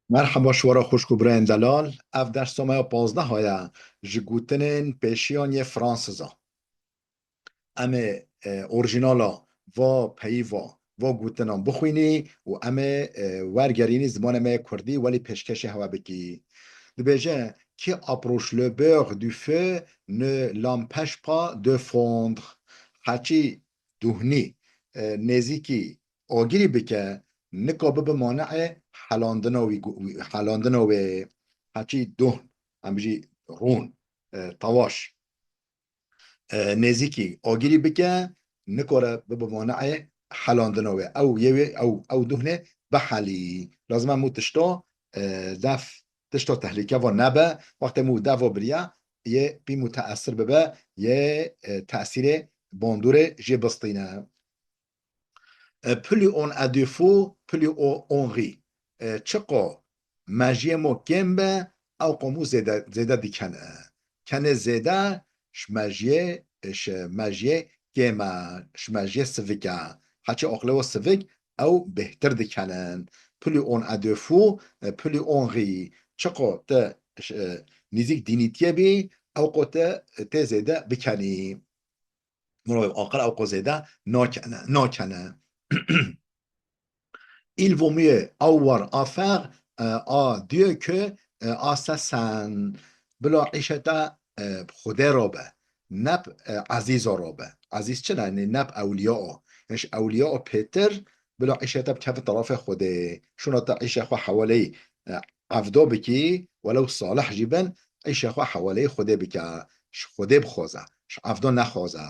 مرحبا شورا خوشکو برین دلال اف درس ما 15 های جگوتنین پیشیان یه فرانسزا امه اورجینالا و پیوا و گوتنان بخوینی و امه ورگرینی زمان ما کردی ولی پیشکش هوا بکی دبیجه qui approche le beurre du feu ne l'empêche pas de fondre هرچی دهنی نزیکی آگیری بکه نکابه به مانع حلاندنوی هرچی دهن هم بجی رون تواش نزیکی آگیری بکه نکاره به مانع حلاندنوی او دهنه بحلی لازم مو تشتا دف تشتا تهلیکه و نبه وقتی مو دو بریا یه بی متأثر ببه یه تأثیر باندور جی بستینه plus on a de faux plus on rit چقا مجیه ما گمبه او قمو زیده دیکنه کنه زیده شمجیه گمه شمجیه سویکه هرچی اقله و سویک او بهتر دیکنن plus on a de faux plus on rit چقا تا نزیک دینیتیه بی او قوتا تا زیده بکنی مرا آخر او قزیده ناکنه il vaut mieux avoir affaire à Dieu que à sa san بلا عیشتا خدا را به نب عزیز را به عزیز چه نه نب اولیاء یعنی اولیاء پیتر بلا عیشتا بکف طرف خوده شونا تا عیشه خو حوالی عفدا بکی ولو صالح جیبن عیشه خو حوالی خوده بکه خوده بخوزه عفدا نخوزه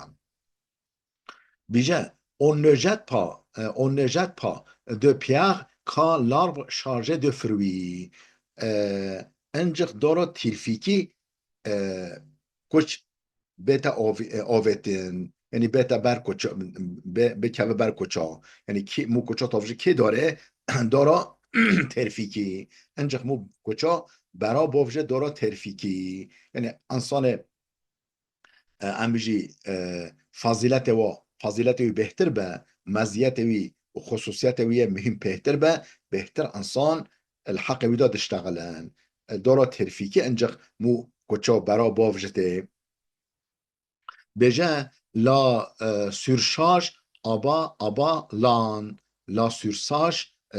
بیجه on ne jette pas de pierre quand l'arbre chargé de fruits. انجق دارا تیرفیکی کچ بیتا آویتن یعنی بیتا بر کچا بکوه بر کچا یعنی کی مو کچا تافجی کی داره دارا ترفیکی انجق مو کچا برا بافجه دارا ترفیکی یعنی انسان امبیجی فضیلت وی بهتر به مزیت وی و خصوصیت وی مهم بهتر به بهتر انسان الحق وی داد اشتغلن دارا ترفیکی انجق مو کچا برا باوجته بجه لا سورشارج آبا لان لا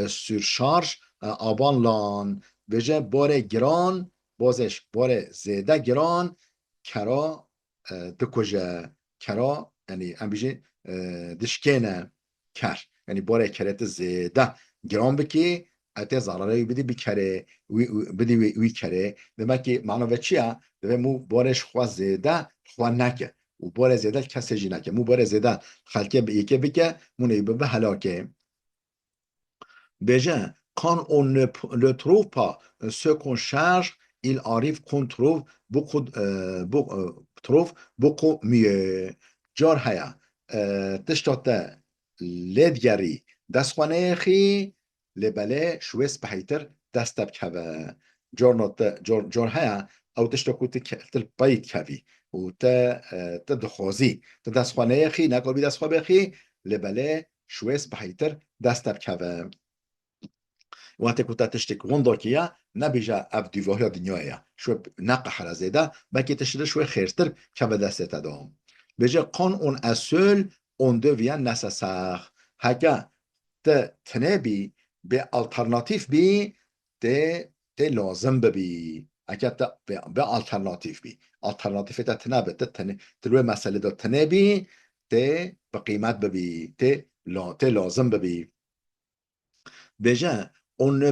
سورشارج آبان لان بجه بار گران بازش بار زیده گران کرا دکوژه کرا یعنی ام بیجی دشکنه کر یعنی باره کرت زیده گران بکی اته ضرره بدی بکره بدی وی کره demek ki معنی چیه دو مو بارش خوا زیده خوا نکه و بار زیده کسی جی نکه مو بار زیده خلکه به یکه بکه مو نیبه به هلاکه بجه quand on ne le trouve pas ce qu'on cherche il arrive qu'on trouve beaucoup mieux جار هیا تشتاته لیدگری دستخانه خی لبله شویس بحیتر دست بکوه جار هیا او تشتا کو تل باید کوی و تا دخوازی تا دستخانه خی نکل بی دستخواه بخی لبله شویس بحیتر دست بکوه وقتی که تشتک وندار کیا نبیجا اب دیواری دنیایا شو نقه حرزیده بلکه تشتر شو خیرتر که به دست تدام بجا قان اون اصل اون devient nécessaire هکا تنبی به alternatiف بی ده لازم ببی اگه به alternatiف بی alternatiف تا تنبی تلوی مسئله دا تنبی ده به قیمت ببی ده لازم ببی بجا on ne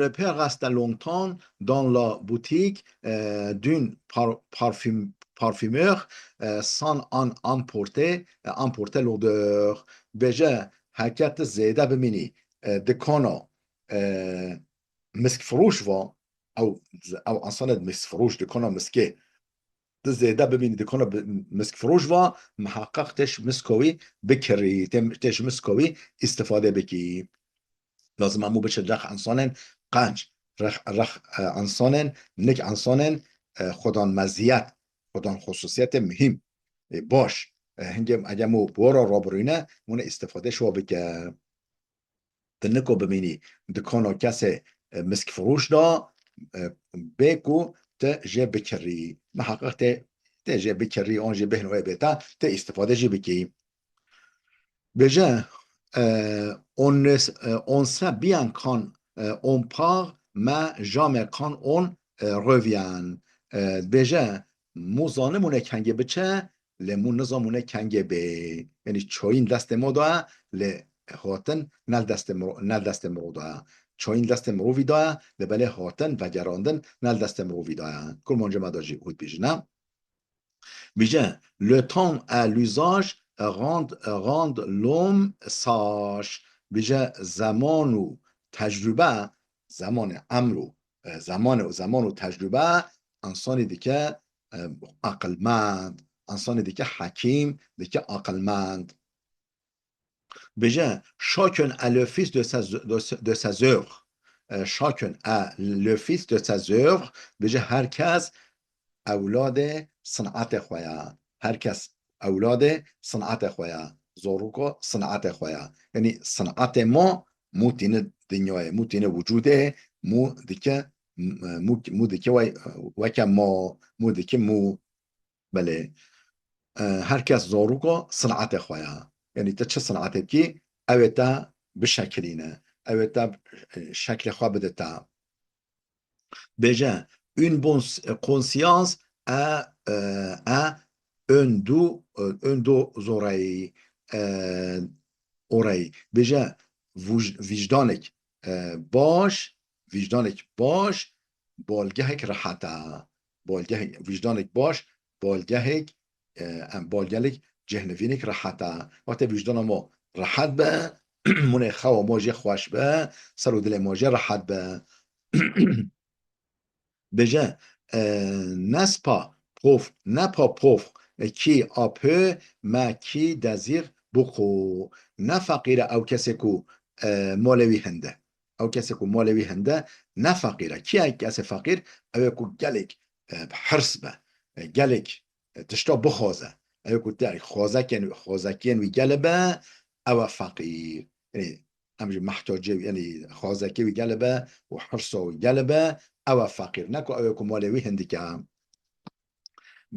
peut rester longtemps dans la boutique d'une parfumeur sans en emporter l'odeur. بجا حکت زیده ببینی دکانا مسک فروش و او انسان مسک فروش دکانا مسکه زیده ببینی دکانا مسک فروش و محقق تش مسکوی بکری تش مسکوی استفاده بکی لازم امو بشه رخ انسانن قنج رخ انسانن نک انسانن خودان مزیت خودان خصوصیت مهم باش هنگم اگه مو بورا رابرینه مونه استفاده شو بکه تنکو ببینی دکانو کسی مسك فروش دا بيكو تجي بكري محقق تجي بكري اون جي بهنو بيتا استفاده جي بكي بجا on sait bien quand on part mais jamais quand on revient بجا موزانمونه کنگه بچه لمون نظامونه کنگه به یعنی چوین دست ما دا هاتن نل دست مرو دا چوین دست مروی دا لبله هاتن و گراندن نل دست مروی دا کل منجه مداجی بود بیجه نه بیجه le temps à l'usage rend l'homme sage بیجه زمان و تجربه زمان امر و زمان و تجربه انسانی دیگه عقلمند انسانی دیگه حکیم دیگه عقلمند بیجه chacun a le fils de ses œuvres chacun a le fils de ses œuvres بیجه هر کس اولاد صنعت خویا هر کس اولاد صنعت خویا زوروکو صنعت خویا یعنی صنعت ما مو تین دنیای مو تین وجوده مو دیگه مو دیگه وکه ما مو دیگه مو بله هر کس زوروکو صنعت خویا یعنی تا چه صنعت کی اوتا بشکلینه اوتا شکل خواه بده تا بجا une bonne conscience a un dos oreilles oreilles بجا وجدانك باش بالگهك راحتا بالگهك وجدانك باش بالگهك جهنوینك راحتا وقتی وجدان ما راحت به مونه خوا ماجه خوش به سر و دل ماجه راحت به Déjà, n'est pas pauvre qui a peu, mais qui désire beaucoup. نه فقیره او کسی که مولوی هنده او کسی که مولوی هنده نه فقیره کی کسی فقیر او که گلک حرس به گلک تشتا بخوازه او که داری خوازکین وی گلبه او فقیر یعنی همجه محتاجه یعنی خوازکی وی گلبه و حرس وی گلبه او فقیر نکو او که مولوی هندی که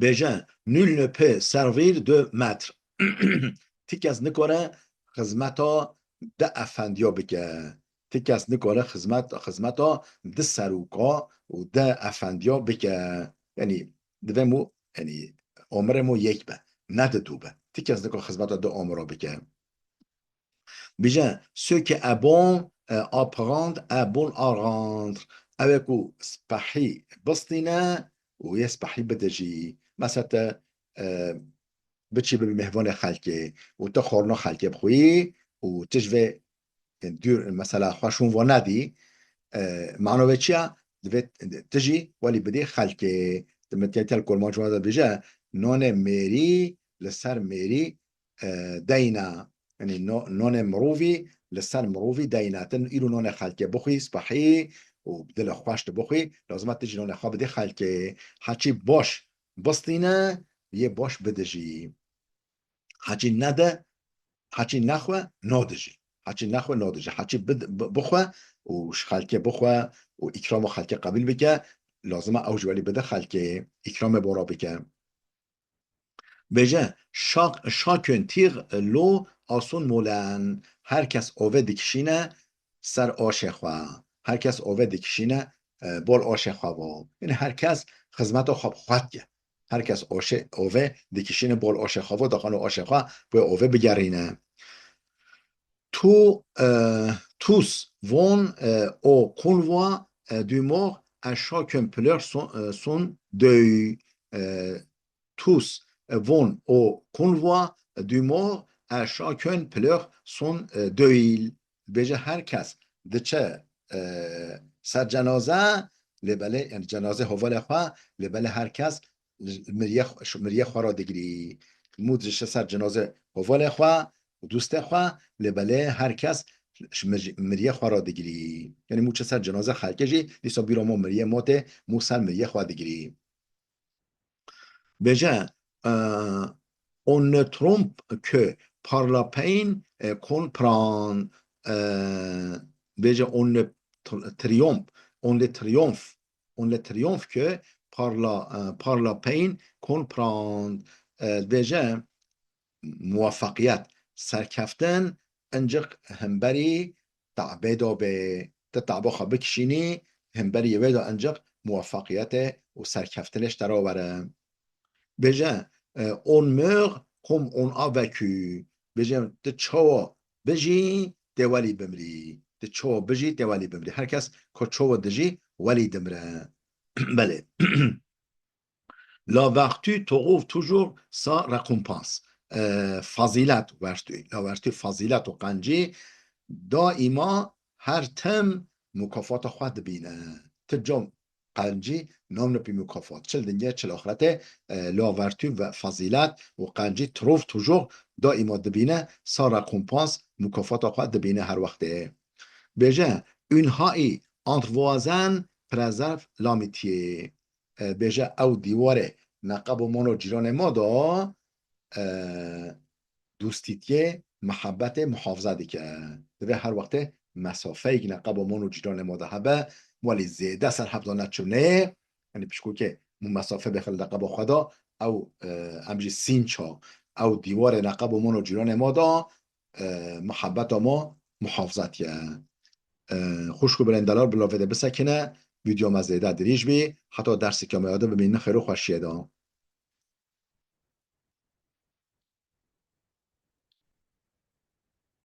بجن nul ne peut servir de maître تکس نکاره خدمتا ده افندیا بکه تکس نکاره خدمتا ده سروکا و ده افندیا بکه یعنی دوه مو یعنی عمر مو یک به نه ده دو به تکس نکاره خدمتا ده عمره بکه بجن ceux qui est bon apprendre est bon à rendre اوکو سپحی بستینه و یه سپحی بدجی مثلا بچی به مهوان خلکه و تا خورنا خلکه بخویی و تجوه دور مثلا خوشون و ندی معنی چیه؟ تجی ولی بده خلکه متیتل کلمان شما دا بجه نان میری لسر میری دینا یعنی نان مروفی لسر مروفی دیناتن ایرو نان خلکه بخوی سپحی و بدل خوشت بخوی لازم تجی نان خواه بده خلکه هرچی باش بستینه یه باش بدجی هرچی نده هرچی نخواه نادجی هرچی نخواه نادجی هرچی بخواه و خلکه بخواه و اکرام و خلکه قبیل بکه لازمه اوجوالی بده خلکه اکرام بارا بکه بجه شاکن تیغ لو آسون مولن هر کس آوه دکشینه سر آشه خواه هر کس آوه دکشینه بال آشه خواه یعنی هر کس خدمت خواب خواهد که هر کس آوه دکشینه بال آشه خواه داخل آشه خواه باید آوه بگرینه tous vont au convoi du mort à chacun pleure son deuil tous vont au convoi du mort à chacun pleure son deuil بجه هر کس ده چه سر جنازه لبله یعنی جنازه حوال خواه لبله هر کس مریه خواه را دگری مودش سر جنازه حوال خواه دوست خواه لبله هر کس مریه خواه را دگری یعنی مو چه سر جنازه خلکجی دیسا بیرا مو مریه موته مو سر مریه خواه دگری بجه on ne trompe que par la peine qu'on prend بجه on ne triomphe, on le triomphe que par la peine qu'on prend. بيجا موفقیت سرکفتن انجق همبری تعبیدو به تتعبو خوا بکشینی همبری ویدو انجق موفقیت و سرکفتنش در آوره. بجا on meurt comme on a vécu. بجا ده چو بجی ده ولی بمری، ده چو بجی ده ولی بمری. هر کس که چو دجی ولی دمره. بله. La vertu trouve toujours sa récompense. فضیلت ورتوی لا ورتوی فضیلت و قنجی دائما هر تم مکافات خود بینه تجام قنجی نام نپی مکافات چل دنیا چل آخرته لا ورتوی و فضیلت و قنجی تروف توجور دائما دبینه سا رکومپانس مکافات خود دبینه هر وقته. بجه اونهایی entre voisins préserve l'amitié. بجه او دیواره نقب و منو جیران ما دا دوستیتیه محبت محافظه که دوی هر وقت مسافه ای نقب و منو جیران ما دا هبه ولی زیده سر حفظانت چونه یعنی بشکو که مسافه بخل نقب و خدا او امجی سینچا او دیوار نقب و منو جیران ما دا محبت ما محافظتیه. خوش کو برندلار بلاوده بسکنه ویدیو مزیده دریج بی حتی درسی که میاده ببینه خیرو خوشیه دا.